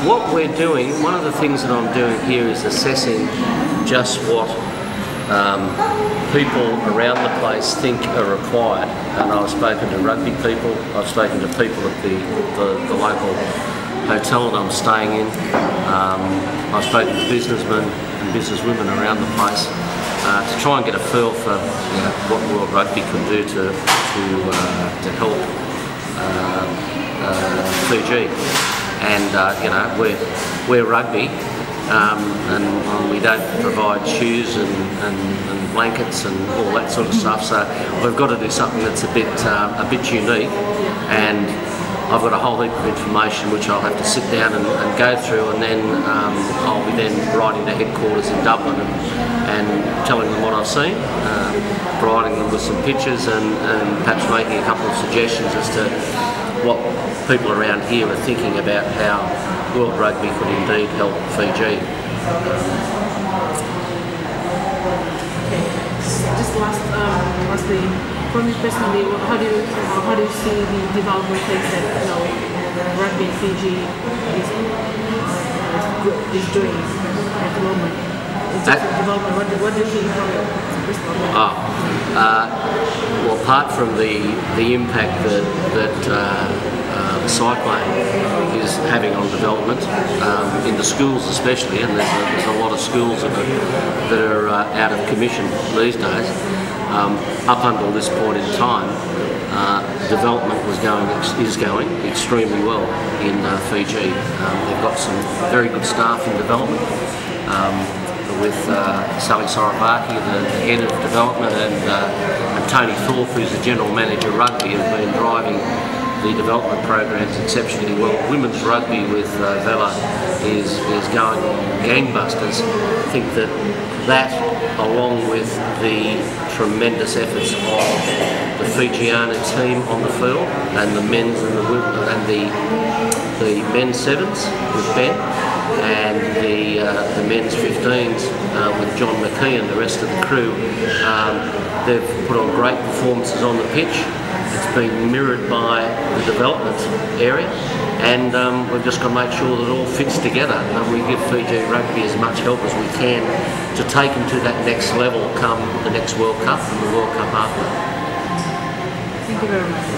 What we're doing, one of the things that I'm doing here is assessing just what people around the place think are required. And I've spoken to rugby people, I've spoken to people at the local hotel that I'm staying in. I've spoken to businessmen and businesswomen around the place to try and get a feel for what World Rugby could do to help Fiji. And we're rugby, and we don't provide shoes and blankets and all that sort of stuff. So we've got to do something that's a bit unique. And I've got a whole heap of information which I'll have to sit down and go through, and then I'll be then writing to headquarters in Dublin and telling them what I've seen, providing them with some pictures and perhaps making a couple of suggestions as to what people around here are thinking about how World Rugby could indeed help Fiji. Okay, just lastly, from you personally, how do you see the development things that rugby in Fiji is doing at the moment? In terms of development, what do you think from your perspective? Well, apart from the impact that the cyclone is having on development, in the schools especially, and there's a lot of schools that are out of commission these days. Up until this point in time, development is going extremely well in Fiji. They've got some very good staff in development. With Sally Sorabaki, the head of development, and Tony Thorpe, who's the general manager of rugby, have been driving the development programs exceptionally well. Women's rugby with Vela is going gangbusters. I think that along with the tremendous efforts of the Fijiana team on the field, and the men's and the women, and the men's sevens with Ben, and the men's 15s with John McKee and the rest of the crew. They've put on great performances on the pitch. It's been mirrored by the development area, and we've just got to make sure that it all fits together, and we give Fiji Rugby as much help as we can to take them to that next level come the next World Cup and the World Cup after. Thank you very much.